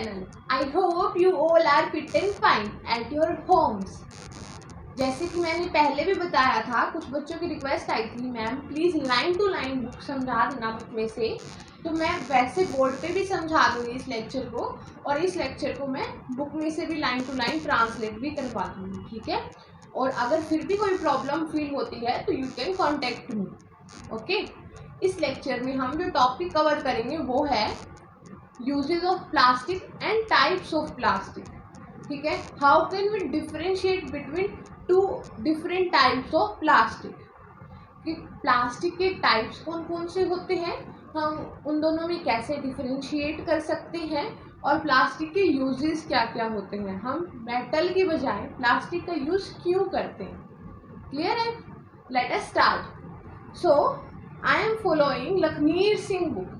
channel. I hope you all are fit and fine at your homes. जैसे कि मैंने पहले भी बताया था, कुछ बच्चों की रिक्वेस्ट आई थी, ma'am please line to line book समझा देना बुक में से। तो मैं वैसे बोर्ड पे भी समझा दूँगी इस लेक्चर को, और इस लेक्चर को मैं बुक में से भी लाइन टू लाइन ट्रांसलेट भी करवा दूँगी, ठीक है। और अगर फिर भी कोई प्रॉब्लम फील होती है तो you can contact me, okay. इस लेक्चर में हम जो टॉपिक कवर करेंगे वो है usages of plastic and types of plastic, ठीक है। How can we differentiate between two different types of plastic, कि प्लास्टिक के टाइप्स कौन कौन से होते हैं, हम उन दोनों में कैसे डिफरेंशिएट कर सकते हैं, और प्लास्टिक के यूजेस क्या क्या होते हैं, हम मेटल की बजाय प्लास्टिक का यूज क्यों करते हैं। क्लियर है? Let us start. So I am following Lakhmir Singh book.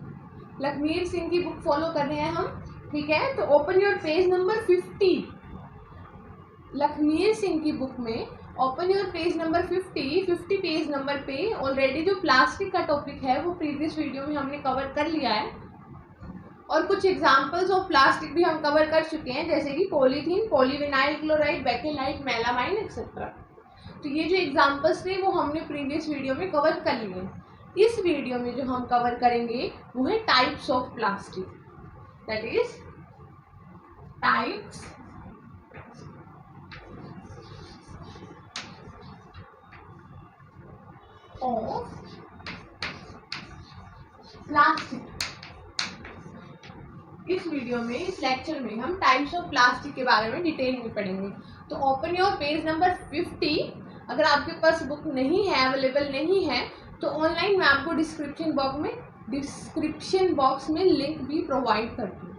Lakhmir Singh की बुक फॉलो कर रहे हैं हम, ठीक है। तो open your page number 50। Lakhmir Singh की बुक में open your page number 50 page number पे ऑलरेडी जो प्लास्टिक का टॉपिक है वो प्रीवियस वीडियो में हमने कवर कर लिया है, और कुछ एग्जांपल्स ऑफ प्लास्टिक भी हम कवर कर चुके हैं, जैसे कि polythene, polyvinyl chloride, bakelite, melamine etcetera. तो ये जो एग्जांपल्स थे वो हमने प्रीवियस वीडियो में कवर कर लिए। इस वीडियो में जो हम कवर करेंगे वो है types of plastic, that is types of plastic. इस वीडियो में, इस लेक्चर में हम टाइप्स ऑफ प्लास्टिक के बारे में डिटेल में पढ़ेंगे। तो ओपन योर पेज नंबर 50। अगर आपके पास बुक नहीं है, अवेलेबल नहीं है, तो ऑनलाइन मैं आपको डिस्क्रिप्शन बॉक्स में लिंक भी प्रोवाइड करती हूँ,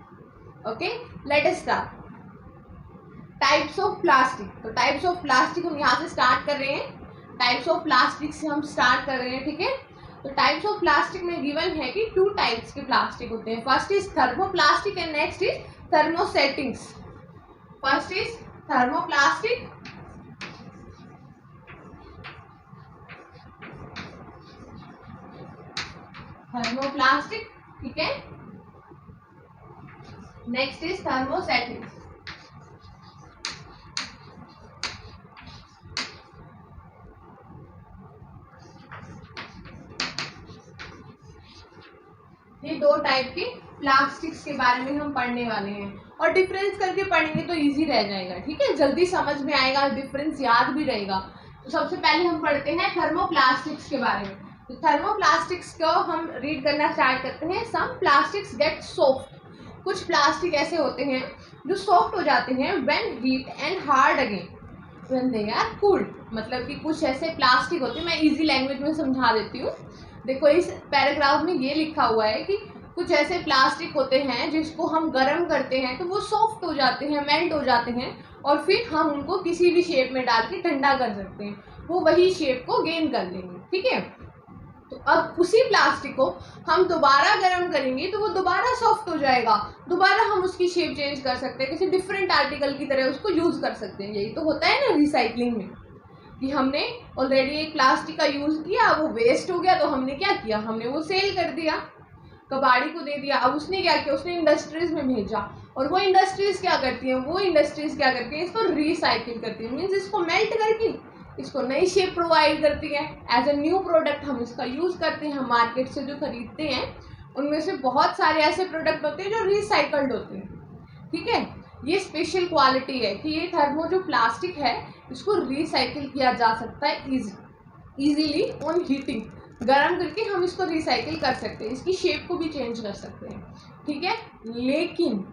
okay. Let us start. Types of plastic. तो टाइप्स ऑफ प्लास्टिक हम यहाँ से स्टार्ट कर रहे हैं, टाइप्स ऑफ प्लास्टिक से हम स्टार्ट कर रहे हैं, ठीक है। तो टाइप्स ऑफ प्लास्टिक में गिवन है कि 2 टाइप्स के प्लास्टिक होते हैं। First is thermoplastic and next is thermosettings. First is thermoplastic, ठीक है। Next is thermosettings. ये 2 टाइप के प्लास्टिक्स के बारे में हम पढ़ने वाले हैं, और डिफरेंस करके पढ़ेंगे तो इजी रह जाएगा, ठीक है। जल्दी समझ में आएगा, डिफरेंस याद भी रहेगा। तो सबसे पहले हम पढ़ते हैं थर्मोप्लास्टिक्स के बारे में। तो थर्मोप्लास्टिक्स को हम रीड करना स्टार्ट करते हैं। Some plastics get soft. कुछ प्लास्टिक ऐसे होते हैं जो सॉफ्ट हो जाते हैं when heat and hard again when they are cooled. मतलब कि कुछ ऐसे प्लास्टिक होते हैं, मैं इजी लैंग्वेज में समझा देती हूँ। देखो इस पैराग्राफ में ये लिखा हुआ है कि कुछ ऐसे प्लास्टिक होते हैं जिसको हम गर्म करते हैं तो वो सॉफ्ट हो जाते हैं, मेल्ट हो जाते हैं, और फिर हम उनको किसी भी शेप में डाल के ठंडा कर सकते हैं, वो वही शेप को गेन कर लेंगे, ठीक है। तो अब उसी प्लास्टिक को हम दोबारा गर्म करेंगे तो वो दोबारा सॉफ्ट हो जाएगा, दोबारा हम उसकी शेप चेंज कर सकते हैं, किसी डिफरेंट आर्टिकल की तरह उसको यूज कर सकते हैं। यही तो होता है ना रिसाइकलिंग में, कि हमने ऑलरेडी एक प्लास्टिक का यूज किया, वो वेस्ट हो गया, तो हमने क्या किया, हमने वो सेल कर दिया, कबाड़ी को दे दिया। अब उसने क्या किया, उसने इंडस्ट्रीज में भेजा, और वो इंडस्ट्रीज क्या करती हैं, इसको रिसाइकिल करती है, मीन्स इसको मेल्ट करके इसको नई शेप प्रोवाइड करती है। एज ए न्यू प्रोडक्ट हम इसका यूज करते हैं। हम मार्केट से जो खरीदते हैं उनमें से बहुत सारे ऐसे प्रोडक्ट होते हैं जो रिसाइकल्ड होते हैं, ठीक है। ये स्पेशल क्वालिटी है कि ये थर्मो जो प्लास्टिक है इसको रिसाइकिल किया जा सकता है इजीली ऑन हीटिंग। गर्म करके हम इसको रिसाइकिल कर सकते हैं, इसकी शेप को भी चेंज कर सकते हैं, ठीक है। लेकिन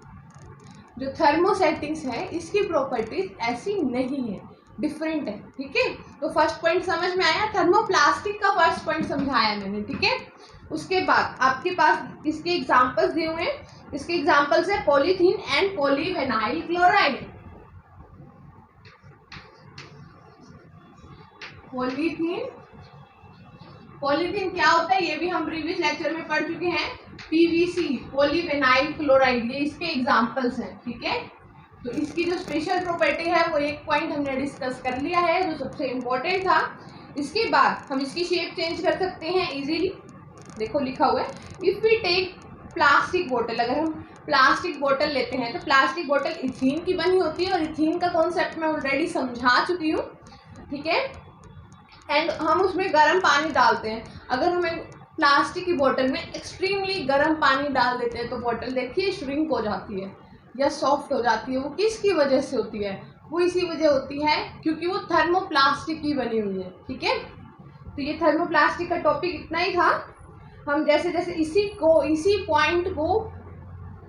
जो थर्मोसेटिंग्स है इसकी प्रॉपर्टीज ऐसी नहीं है, डिफरेंट है, ठीक है। तो फर्स्ट पॉइंट समझ में आया, थर्मोप्लास्टिक का फर्स्ट पॉइंट समझाया मैंने, ठीक है। उसके बाद आपके पास इसके एग्जांपल्स दिए हुए हैं। इसके एग्जांपल्स है polythene and polyvinyl chloride. Polythene क्या होता है ये भी हम प्रीवियस लेक्चर में पढ़ चुके हैं। पीवीसी, पॉलीविनाइल क्लोराइड, ये इसके एग्जांपल्स हैं, ठीक है। तो इसकी जो स्पेशल प्रॉपर्टी है वो एक पॉइंट हमने डिस्कस कर लिया है जो सबसे इम्पोर्टेंट था। इसके बाद हम इसकी शेप चेंज कर सकते हैं इजीली। देखो लिखा हुआ है, इफ वी टेक प्लास्टिक बोतल, अगर हम प्लास्टिक बोतल लेते हैं तो प्लास्टिक बोतल इथीन की बनी होती है और इथीन का कॉन्सेप्ट मैं ऑलरेडी समझा चुकी हूँ, ठीक है। एंड हम उसमें गर्म पानी डालते हैं। अगर हमें प्लास्टिक की बोतल में एक्सट्रीमली गर्म पानी डाल देते हैं तो बोतल देखिए श्रिंक हो जाती है या सॉफ्ट हो जाती है। वो किसकी वजह से होती है? वो इसी वजह होती है क्योंकि वो थर्मोप्लास्टिक की बनी हुई है, ठीक है। तो ये थर्मोप्लास्टिक का टॉपिक इतना ही था। हम जैसे जैसे इसी पॉइंट को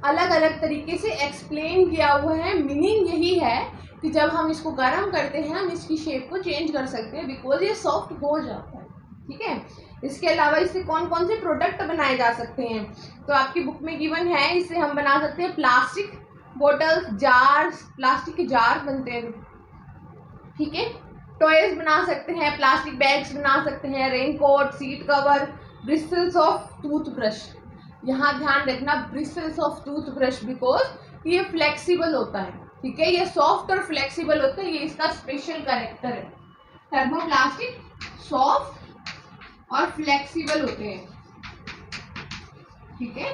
अलग अलग तरीके से एक्सप्लेन किया हुआ है। मीनिंग यही है कि जब हम इसको गर्म करते हैं हम इसकी शेप को चेंज कर सकते हैं बिकॉज ये सॉफ्ट हो जाता है, ठीक है। इसके अलावा इससे कौन कौन से प्रोडक्ट बनाए जा सकते हैं तो आपकी बुक में गिवन है। इससे हम बना सकते हैं प्लास्टिक बोटल्स, जार्स, प्लास्टिक के जार बनते हैं, ठीक है। टॉयज बना सकते हैं, प्लास्टिक बैग्स बना सकते हैं, raincoat, seat cover, bristles of toothbrush. यहाँ ध्यान रखना ब्रिस्टल्स ऑफ टूथब्रश बिकॉज ये फ्लेक्सिबल होता है, ठीक है। ये सॉफ्ट और फ्लेक्सिबल होता है, ये इसका स्पेशल कैरेक्टर है। थर्मोप्लास्टिक सॉफ्ट और फ्लेक्सिबल होते हैं, ठीक है।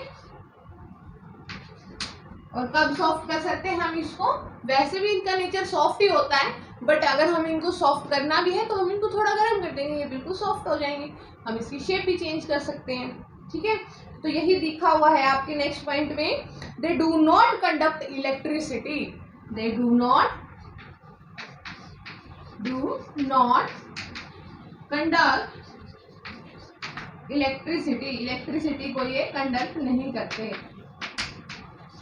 और कब सॉफ्ट कर सकते हैं हम इसको? वैसे भी इनका नेचर सॉफ्ट ही होता है, बट अगर हम इनको सॉफ्ट करना भी है तो हम इनको थोड़ा गर्म कर देंगे, ये बिल्कुल सॉफ्ट हो जाएंगे। हम इसकी शेप भी चेंज कर सकते हैं, ठीक है। तो यही दिखा हुआ है आपके नेक्स्ट पॉइंट में। दे do not conduct electricity, they do not conduct electricity, electricity को ये कंडक्ट नहीं करते,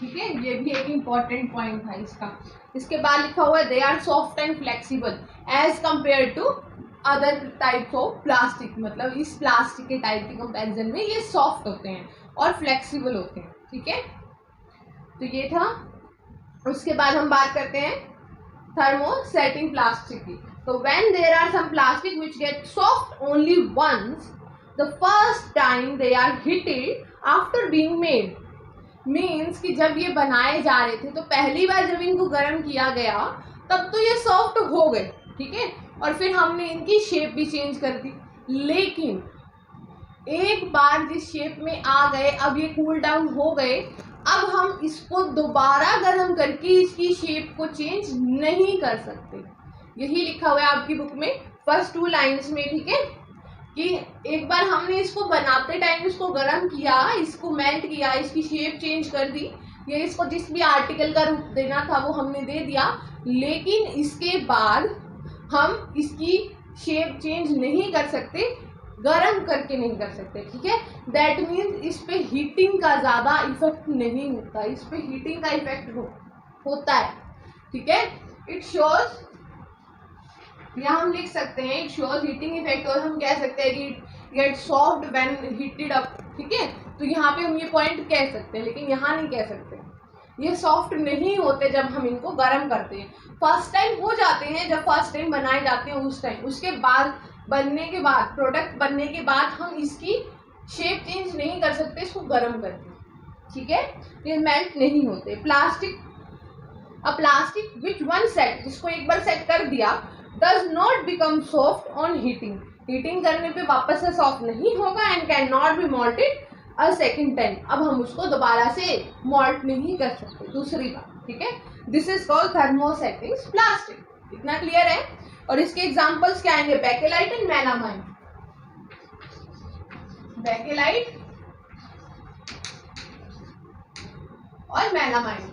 ठीक है। ये भी एक इम्पॉर्टेंट पॉइंट था इसका। इसके बाद लिखा हुआ है they are soft and flexible as compared to other types of plastic, मतलब इस प्लास्टिक के टाइप के कंपैरिजन में ये सॉफ्ट होते हैं और फ्लेक्सिबल होते हैं, ठीक है। तो ये था। उसके बाद हम बात करते हैं थर्मोसेटिंग प्लास्टिक की। तो when there are some plastic which get soft only once the first time they are heated after being made, means कि जब ये बनाए जा रहे थे तो पहली बार जब इनको गर्म किया गया तब तो ये सॉफ्ट हो गए, ठीक है। और फिर हमने इनकी शेप भी चेंज कर दी, लेकिन एक बार जिस शेप में आ गए अब ये कूल डाउन हो गए, अब हम इसको दोबारा गर्म करके इसकी शेप को चेंज नहीं कर सकते। यही लिखा हुआ है आपकी बुक में फर्स्ट 2 लाइन्स में, ठीक है। कि एक बार हमने इसको बनाते टाइम इसको गर्म किया, इसको मेल्ट किया, इसकी शेप चेंज कर दी, या इसको जिस भी आर्टिकल का रूप देना था वो हमने दे दिया, लेकिन इसके बाद हम इसकी शेप चेंज नहीं कर सकते, गर्म करके नहीं कर सकते, ठीक है। दैट मीन्स इस पे हीटिंग का ज़्यादा इफेक्ट नहीं होता, इस पे हीटिंग का इफेक्ट होता है, ठीक है। इट शोज, यहाँ हम लिख सकते हैं इट शोज हीटिंग इफेक्ट, और हम कह सकते हैं कि it get soft when heated up, ठीक है। तो यहाँ पे हम ये पॉइंट कह सकते हैं, लेकिन यहाँ नहीं कह सकते। ये सॉफ्ट नहीं होते जब हम इनको गर्म करते हैं। फर्स्ट टाइम हो जाते हैं जब फर्स्ट टाइम बनाए जाते हैं उस टाइम, उसके बाद बनने के बाद, प्रोडक्ट बनने के बाद हम इसकी शेप चेंज नहीं कर सकते इसको गर्म करके, ठीक है। ये मेल्ट नहीं होते। प्लास्टिक विच वन सेट, जिसको एक बार सेट कर दिया, does not become soft on heating, heating करने पे वापस से सॉफ्ट नहीं होगा, and can not B malted a second time, अब हम उसको दोबारा से मॉल्ट नहीं कर सकते दूसरी बार, ठीक है। This is called thermosetting plastic. इतना क्लियर है। और इसके एग्जांपल्स क्या आएंगे? Bakelite and melamine. बेकेलाइट और मेलामाइन।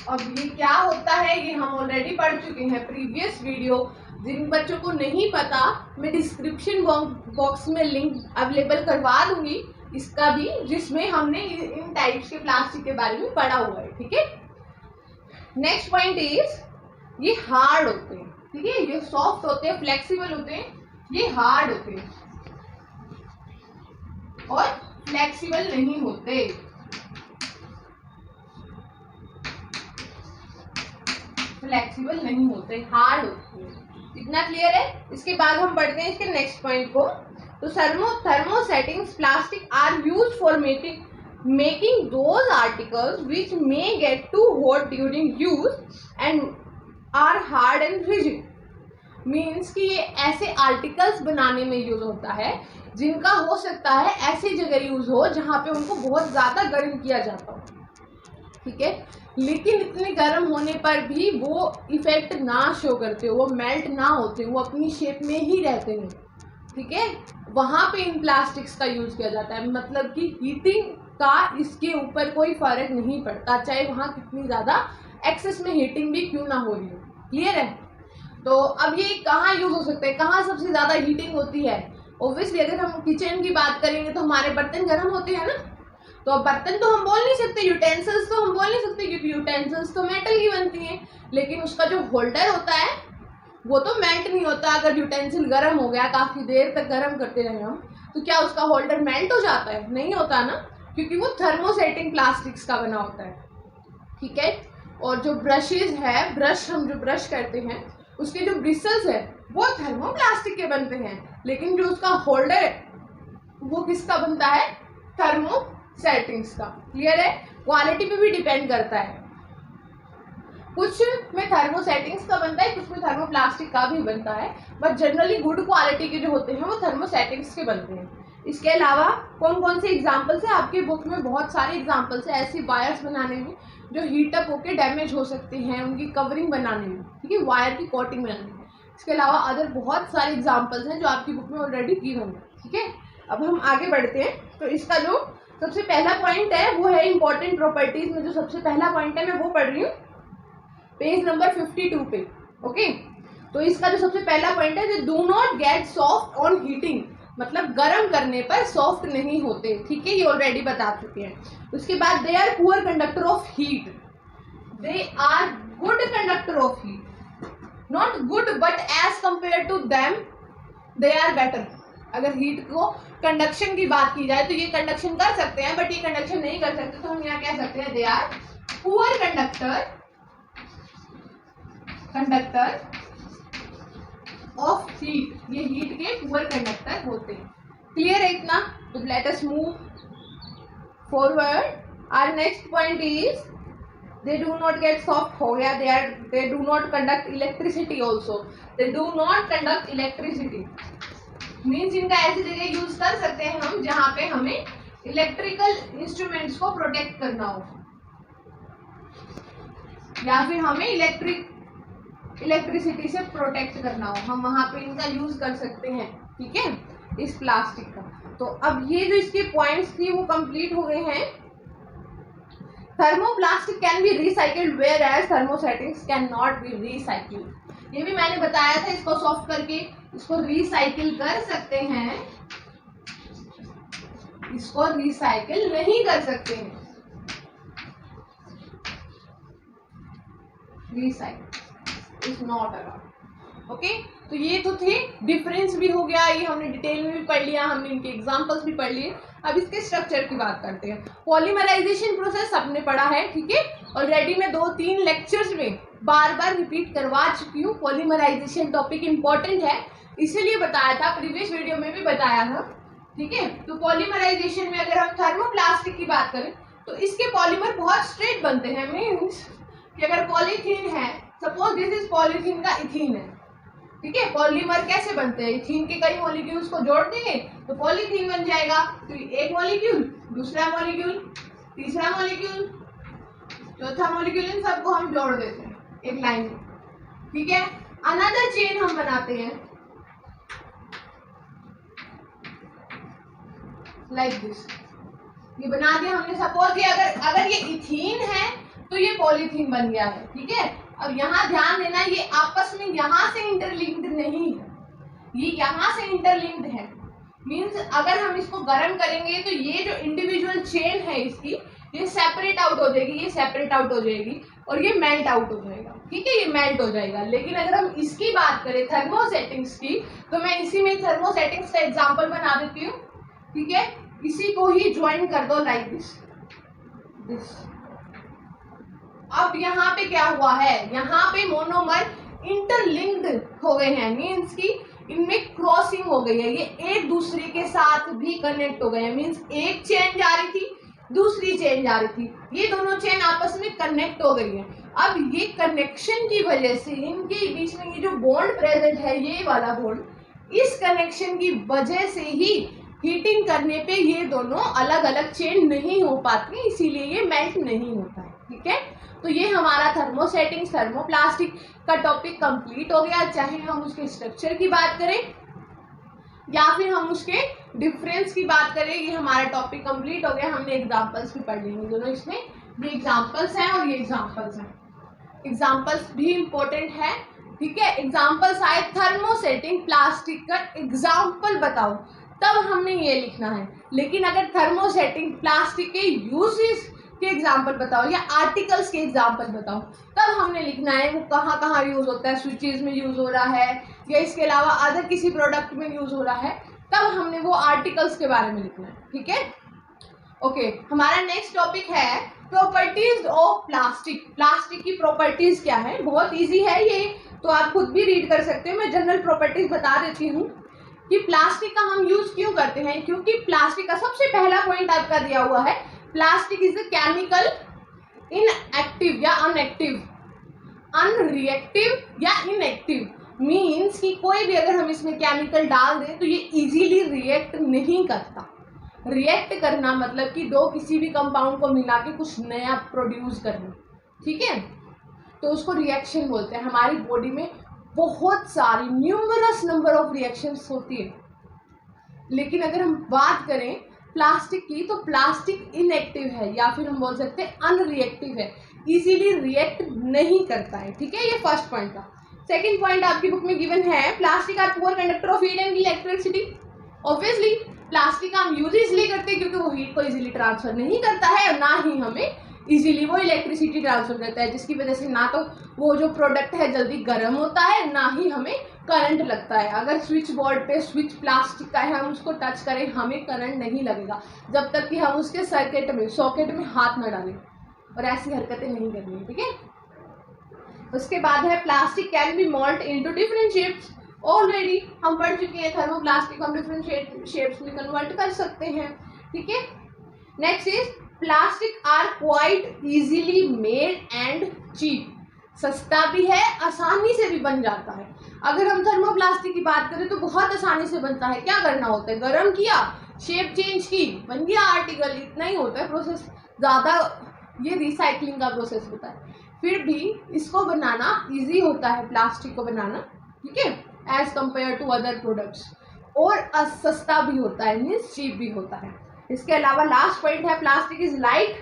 अब ये क्या होता है ये हम ऑलरेडी पढ़ चुके हैं प्रीवियस वीडियो। जिन बच्चों को नहीं पता मैं डिस्क्रिप्शन बॉक्स में लिंक अवेलेबल करवा दूंगी इसका भी, जिसमें हमने इन टाइप्स के प्लास्टिक के बारे में पढ़ा हुआ है, ठीक है। नेक्स्ट पॉइंट इज ये हार्ड होते हैं, ठीक है। ये सॉफ्ट होते हैं, फ्लेक्सिबल होते हैं, ये हार्ड होते हैं और फ्लेक्सिबल नहीं होते। फ्लेक्सिबल नहीं होते, हार्ड होते हैं। इतना क्लियर है। इसके बाद हम पढ़ते हैं इसके नेक्स्ट पॉइंट को। तो thermosettings plastic are used for making those articles which may get too hot during use and are hard and rigid. Means कि ये ऐसे आर्टिकल्स बनाने में यूज होता है जिनका हो सकता है ऐसी जगह यूज हो जहाँ पे उनको बहुत ज़्यादा गर्म किया जाता हो, ठीक है, लेकिन इतने गर्म होने पर भी वो इफेक्ट ना शो करते हो, वो मेल्ट ना होते, वो अपनी शेप में ही रहते हैं, ठीक है। वहाँ पे इन प्लास्टिक्स का यूज किया जाता है, मतलब कि हीटिंग का इसके ऊपर कोई फर्क नहीं पड़ता, चाहे वहाँ कितनी ज़्यादा एक्सेस में हीटिंग भी क्यों ना हो रही हो। क्लियर है? तो अब ये कहाँ यूज हो सकते हैं, कहाँ सबसे ज़्यादा हीटिंग होती है? ऑब्वियसली अगर हम किचन की बात करेंगे तो हमारे बर्तन गर्म होते हैं ना, तो अब बर्तन तो हम बोल नहीं सकते, यूटेंसिल्स तो हम बोल नहीं सकते क्योंकि यूटेंसिल्स तो मेटल की बनती हैं, लेकिन उसका जो होल्डर होता है वो तो मेल्ट नहीं होता। अगर यूटेंसिल गर्म हो गया, काफ़ी देर तक गर्म करते रहे हम, तो क्या उसका होल्डर मेल्ट हो जाता है? नहीं होता ना, क्योंकि वो थर्मोसेटिंग प्लास्टिक्स का बना होता है, ठीक है। और जो ब्रशेज है, ब्रश हम जो ब्रश करते हैं उसके जो ब्रिसल्स है वो थर्मोप्लास्टिक के बनते हैं, लेकिन जो उसका होल्डर है वो किसका बनता है? थर्मोसेटिंग्स का। क्लियर है? क्वालिटी पे भी डिपेंड करता है, कुछ में थर्मोसेटिंग्स का बनता है, कुछ में थर्मोप्लास्टिक का भी बनता है, बट जनरली गुड क्वालिटी के जो होते हैं वो थर्मोसेटिंग्स के बनते हैं। इसके अलावा कौन कौन से एग्जाम्पल्स है? आपके बुक में बहुत सारे एग्जाम्पल्स है ऐसी वायर्स बनाने में जो हीट अप होकर डैमेज हो सकते हैं, उनकी कवरिंग बनाने में, ठीक है, वायर की कोटिंग बनाने में। इसके अलावा अदर बहुत सारे एग्जाम्पल्स हैं जो आपकी बुक में ऑलरेडी गिवन है, ठीक है। अब हम आगे बढ़ते हैं। तो इसका जो सबसे पहला पॉइंट है वो है इंपॉर्टेंट प्रॉपर्टीज में जो सबसे पहला पॉइंट है मैं वो पढ़ रही हूँ पेज नंबर 52 पे। ओके, तो इसका जो सबसे पहला पॉइंट है, do not get soft on heating, मतलब गर्म करने पर सॉफ्ट नहीं होते, ठीक है, ये ऑलरेडी बता चुके हैं। उसके बाद they are poor conductor of heat, they are good conductor of heat, not good but as compared to them they are better. अगर हीट को कंडक्शन की बात की जाए तो ये कंडक्शन कर सकते हैं, बट ये कंडक्शन नहीं कर सकते, तो हम यहाँ कह सकते हैं they are poor conductor of heat, ये हीट के पुअर कंडक्टर होते हैं। क्लियर है इतना? तो let us move forward. Our next point is they do not get soft, हो गया। They do not conduct electricity also, they do not conduct electricity means इनका ऐसी जगह यूज कर सकते हैं हम जहाँ पे हमें इलेक्ट्रिकल इंस्ट्रूमेंट्स को प्रोटेक्ट करना हो, या फिर हमें इलेक्ट्रिसिटी से प्रोटेक्ट करना हो, हम वहां पे इनका यूज कर सकते हैं, ठीक है, इस प्लास्टिक का। तो अब ये जो इसके पॉइंट्स थी वो कंप्लीट हो गए हैं। Thermoplastic can be recycled whereas thermosettings can not be recycled, ये भी मैंने बताया था। इसको सॉफ्ट करके इसको रिसाइकिल कर सकते हैं, इसको रिसाइकिल नहीं कर सकते हैं, recycle is not allowed. Okay, तो ये तो थे, डिफरेंस भी हो गया, ये हमने डिटेल में भी पढ़ लिया, हमने इनके एग्जांपल्स भी पढ़ लिए। अब इसके स्ट्रक्चर की बात करते हैं। पॉलीमराइजेशन प्रोसेस सबने पढ़ा है, ठीक है, ऑलरेडी मैं 2-3 लेक्चर्स में बार बार रिपीट करवा चुकी हूँ। पॉलीमराइजेशन टॉपिक इंपॉर्टेंट है इसीलिए बताया था, प्रीवियस वीडियो में भी बताया था, ठीक है। तो पॉलीमराइजेशन में अगर हम थर्मोप्लास्टिक की बात करें तो इसके पॉलीमर बहुत स्ट्रेट बनते हैं, मीन्स कि अगर पॉलीथीन है, सपोज दिस इज पॉलीथीन का इथीन है, ठीक है, पॉलीमर कैसे बनते हैं? इथीन के कई मॉलिक्यूल्स को जोड़ देंगे तो पॉलीथीन बन जाएगा। तो एक मॉलिक्यूल, दूसरा मॉलिक्यूल, तीसरा मॉलिक्यूल, चौथा मॉलिक्यूल, इन सबको हम जोड़ देते हैं एक लाइन में, ठीक है। अनदर चेन हम बनाते हैं लाइक दिस, ये बना दिया हमने। सपोज ये अगर ये इथीन है तो ये पॉलीथीन बन गया है, ठीक है। अब यहाँ ध्यान देना, ये आपस में यहाँ से इंटरलिंक्ड नहीं है, ये यहाँ से इंटरलिंक्ड है, मीन्स अगर हम इसको गर्म करेंगे तो ये जो इंडिविजुअल चेन है इसकी, ये सेपरेट आउट हो जाएगी, ये सेपरेट आउट हो जाएगी और ये मेल्ट आउट हो जाएगा, ठीक है, ये मेल्ट हो जाएगा। लेकिन अगर हम इसकी बात करें थर्मोसेटिंग्स की, तो मैं इसी में थर्मोसेटिंग्स का एग्जाम्पल बना देती हूँ, ठीक है। इसी को ही ज्वाइन कर दो लाइक दिस। अब यहाँ पे क्या हुआ है, यहाँ पे मोनोमर इंटरलिंक्ड हो गए हैं, मीन्स की इनमें क्रॉसिंग हो गई है, ये एक दूसरे के साथ भी कनेक्ट हो गए हैं, मीन्स एक चेन जा रही थी, दूसरी चेन जा रही थी, ये दोनों चेन आपस में कनेक्ट हो गई है। अब ये कनेक्शन की वजह से इनके बीच में ये जो बॉन्ड प्रेजेंट है, ये वाला बॉन्ड, इस कनेक्शन की वजह से ही हीटिंग करने पे ये दोनों अलग अलग चेन नहीं हो पाती, इसीलिए ये मेल्ट नहीं होता है। ठीक है, तो ये हमारा थर्मोसेटिंग थर्मोप्लास्टिक का टॉपिक कंप्लीट हो गया। चाहे हम उसके स्ट्रक्चर की बात करें या फिर हम उसके डिफरेंस की बात करें, ये हमारा टॉपिक कंप्लीट हो गया। हमने एग्जांपल्स भी पढ़ लिए दोनों इसमें, ये एग्जांपल्स हैं और ये एग्जांपल्स हैं। एग्जांपल्स भी इम्पोर्टेंट है। ठीक है, एग्जांपल्स आए थर्मोसेटिंग प्लास्टिक का एग्जांपल बताओ, तब हमने ये लिखना है। लेकिन अगर थर्मोसेटिंग प्लास्टिक के यूजेस के एग्जांपल बताओ या आर्टिकल्स के एग्जांपल बताओ, तब हमने लिखना है वो कहाँ कहाँ यूज होता है, स्विचेस में यूज हो रहा है या इसके अलावा अदर किसी प्रोडक्ट में यूज हो रहा है, तब हमने वो आर्टिकल्स के बारे में लिखना है। ठीक है, ओके। हमारा नेक्स्ट टॉपिक है प्रॉपर्टीज ऑफ प्लास्टिक। प्लास्टिक की प्रॉपर्टीज क्या है, बहुत इजी है ये, तो आप खुद भी रीड कर सकते हो। मैं जनरल प्रॉपर्टीज बता देती हूँ कि प्लास्टिक का हम यूज क्यों करते हैं। क्योंकि प्लास्टिक का सबसे पहला पॉइंट आपका दिया हुआ है, plastic is a chemical inactive या अनएक्टिव, अनरिएक्टिव या इनएक्टिव। मीन्स कि कोई भी अगर हम इसमें केमिकल डाल दें तो ये इजीली रिएक्ट नहीं करता। रिएक्ट करना मतलब कि दो किसी भी कंपाउंड को मिला के कुछ नया प्रोड्यूस करना, ठीक है, तो उसको रिएक्शन बोलते हैं। हमारी बॉडी में बहुत सारी न्यूमरस नंबर ऑफ रिएक्शंस होती है, लेकिन अगर हम बात करें प्लास्टिक की तो प्लास्टिक इनएक्टिव है या फिर हम बोल सकते हैं अनरिएक्टिव है, इजीली रिएक्ट नहीं करता है। ठीक है, ये फर्स्ट पॉइंट था। सेकंड पॉइंट आपकी बुक में गिवन है, plastic are poor conductor of heat and electricity. Obviously plastic का हम यूज इसलिए करते हैं क्योंकि वो हीट को इजीली ट्रांसफर नहीं करता है और ना ही हमें इजीली वो इलेक्ट्रिसिटी ट्रांसफर करता है, जिसकी वजह से ना तो वो जो प्रोडक्ट है जल्दी गर्म होता है, ना ही हमें करंट लगता है। अगर स्विच बोर्ड पे स्विच प्लास्टिक का है, हम उसको टच करें, हमें करंट नहीं लगेगा जब तक कि हम उसके सॉकेट में हाथ न डालें, और ऐसी हरकतें नहीं करनी है। ठीक है, उसके बाद है plastic can be mould into different shapes. Already हम पढ़ चुके हैं, थर्मोप्लास्टिक हम डिफरेंट शेप्स में कन्वर्ट कर सकते हैं। ठीक है, next is plastic are quite easily made and cheap. सस्ता भी है, आसानी से भी बन जाता है। अगर हम थर्मोप्लास्टिक की बात करें तो बहुत आसानी से बनता है। क्या करना होता है, गर्म किया, शेप चेंज की, बन गया आर्टिकल, इतना ही होता है प्रोसेस। ज़्यादा ये रिसाइकलिंग का प्रोसेस होता है, फिर भी इसको बनाना इजी होता है, प्लास्टिक को बनाना। ठीक है, as compared to other products, और सस्ता भी होता है, मीन्स चीप भी होता है। इसके अलावा लास्ट पॉइंट है, प्लास्टिक इज लाइट,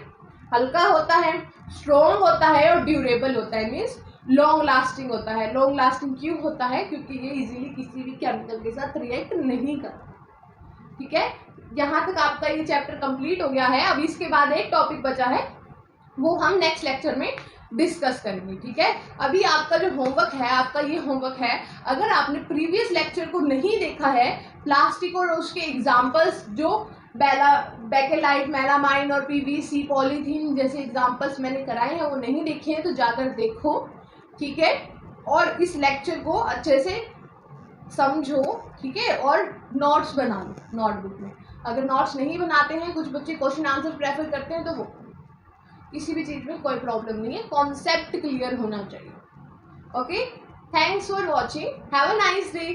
हल्का होता है, स्ट्रॉन्ग होता है और ड्यूरेबल होता है, मीन्स लॉन्ग लास्टिंग होता है। लॉन्ग लास्टिंग क्यों होता है, क्योंकि ये इजीली किसी भी केमिकल के साथ रिएक्ट नहीं करता। ठीक है, यहाँ तक आपका ये चैप्टर कंप्लीट हो गया है। अब इसके बाद एक टॉपिक बचा है, वो हम नेक्स्ट लेक्चर में डिस्कस करेंगे। ठीक है, अभी आपका जो होमवर्क है, आपका ये होमवर्क है, अगर आपने प्रीवियस लेक्चर को नहीं देखा है, प्लास्टिक और उसके एग्जाम्पल्स जो बेकेलाइट, मेलामाइन और पीवीसी, पॉलीथीन जैसे एग्जाम्पल्स मैंने कराए हैं, वो नहीं देखे हैं तो जाकर देखो। ठीक है, और इस लेक्चर को अच्छे से समझो। ठीक है, और नोट्स बना लो नोटबुक में। अगर नोट्स नहीं बनाते हैं, कुछ बच्चे क्वेश्चन आंसर प्रेफर करते हैं, तो वो किसी भी चीज़ में कोई प्रॉब्लम नहीं है, कॉन्सेप्ट क्लियर होना चाहिए। Okay, thanks for watching, have a nice day.